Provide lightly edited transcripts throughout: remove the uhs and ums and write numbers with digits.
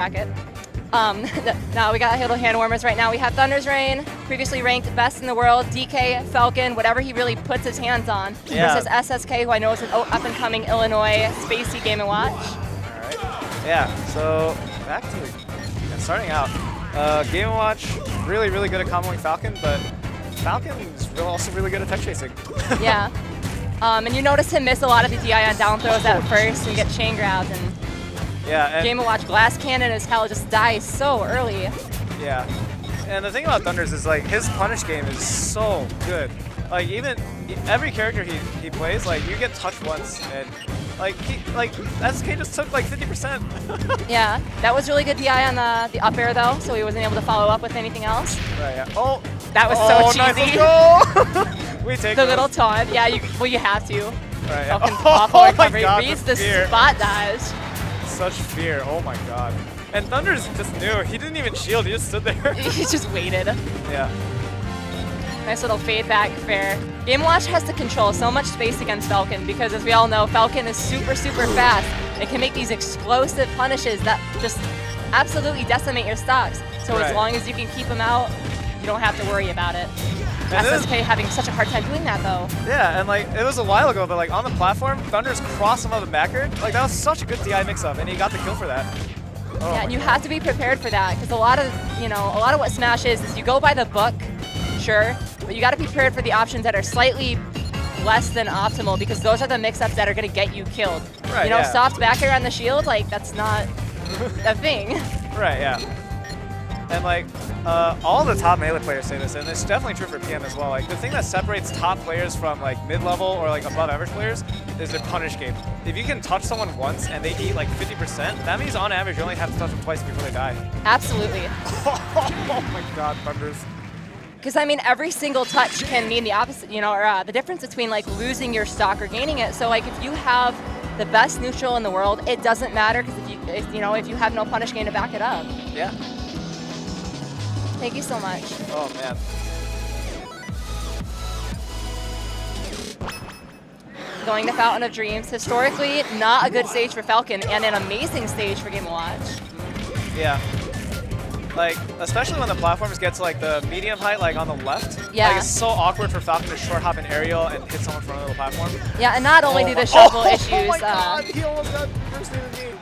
bracket. Now we got little hand warmers right now. We have ThunderzReign, previously ranked best in the world, DK, Falcon, whatever he really puts his hands on, versus SSK, who I know is an up-and-coming Illinois spacey Game & Watch. All right. Yeah, so back to starting out. Game & Watch, really, really good at comboing Falcon, but Falcon is also really good at tech chasing. Yeah. And you notice him miss a lot of the DI on down throws at first and get chain grabbed. And yeah, Game & Watch glass cannon as hell just dies so early. Yeah. And the thing about Thunders is like his punish game is so good. Like even every character he plays, like you get touched once and like SSK just took like 50%. Yeah, that was really good DI on the up air though, so he wasn't able to follow up with anything else. Right, yeah. Oh, that was so cheesy. Nice, we take the little taunt. Yeah, you have to. Right, yeah. Awful recovery. God, reads the spot dodge. Such fear. Oh my god. And Thunders just knew. He didn't even shield. He just stood there. He just waited. Yeah. Nice little fade back fair. Game & Watch has to control so much space against Falcon because, as we all know, Falcon is super, super fast. It can make these explosive punishes that just absolutely decimate your stocks. So as long as you can keep them out, you don't have to worry about it. And SSK having such a hard time doing that though. Yeah, and like it was a while ago, but like on the platform, Thunders crossed him on the backer. Like that was such a good DI mix-up, and he got the kill for that. Oh yeah, and you have to be prepared for that because a lot of what Smash is you go by the book, sure, but you got to be prepared for the options that are slightly less than optimal because those are the mix-ups that are going to get you killed. Right, you know, soft back air on the shield, like that's not a thing. Right, yeah. And like all the top melee players say this, and it's definitely true for PM as well. Like the thing that separates top players from like mid-level or like above average players is their punish game. If you can touch someone once and they eat like 50%, that means on average you only have to touch them twice before they die. Absolutely. Oh my god, Thunders. Because I mean, every single touch can mean the opposite, or the difference between like losing your stock or gaining it. So like if you have the best neutral in the world, it doesn't matter because if you have no punish game to back it up. Yeah. Thank you so much. Oh, man. Going to Fountain of Dreams. Historically, not a good stage for Falcon, and an amazing stage for Game & Watch. Yeah. Like, especially when the platforms get to like the medium height, like on the left. Yeah. Like, it's so awkward for Falcon to short hop an aerial and hit someone from another platform. Yeah, and not only do the shuffle issues. Oh my god, he almost got first in the game.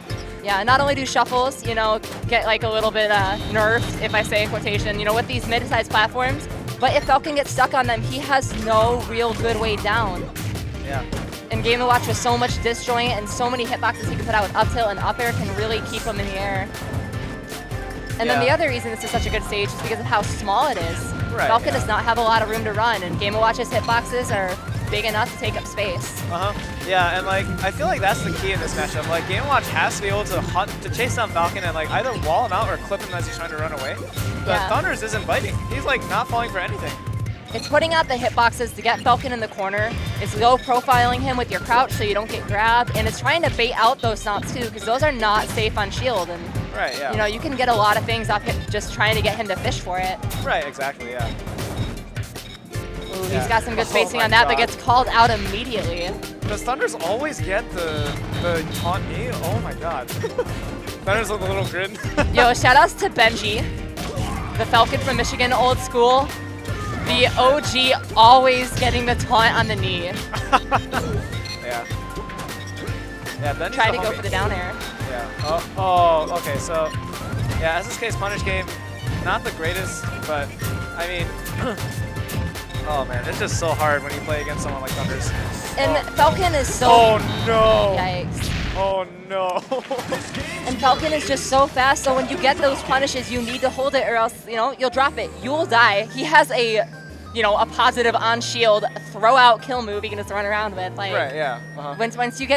Yeah, not only do shuffles, get like a little bit nerfed, if I say in quotation, with these mid-sized platforms, but if Falcon gets stuck on them, he has no real good way down. Yeah. And Game & Watch with so much disjoint and so many hitboxes he can put out with up tilt and up air can really keep him in the air. And then the other reason this is such a good stage is because of how small it is. Right, Falcon does not have a lot of room to run, and Game & Watch's hitboxes are big enough to take up space. Yeah, and like I feel like that's the key in this matchup. Like Game & Watch has to be able to hunt, to chase down Falcon and like either wall him out or clip him as he's trying to run away. But Thunders isn't biting. He's like not falling for anything. It's putting out the hitboxes to get Falcon in the corner. It's low profiling him with your crouch so you don't get grabbed, and it's trying to bait out those stomps too because those are not safe on shield. And you can get a lot of things off just trying to get him to fish for it. Right, exactly, yeah. Ooh, he's got some good spacing on that, but gets called out immediately. Does Thunders always get the taunt knee? Oh my god. Thunders with a little grin. Yo, shoutouts to Benji, the Falcon from Michigan, old school. The OG always getting the taunt on the knee. Yeah. Yeah, Benji's try to go for the down air. Yeah. Oh, okay, so yeah, SSK's punish game, not the greatest, but I mean, oh man, it's just so hard when you play against someone like Thunders. And Falcon is so... Oh no! Yikes. Oh no! And Falcon is just so fast, so when you get those punishes, you need to hold it or else, you'll drop it. You'll die. He has a positive on shield throw out kill move he can just run around with. Like, right, yeah. Once you get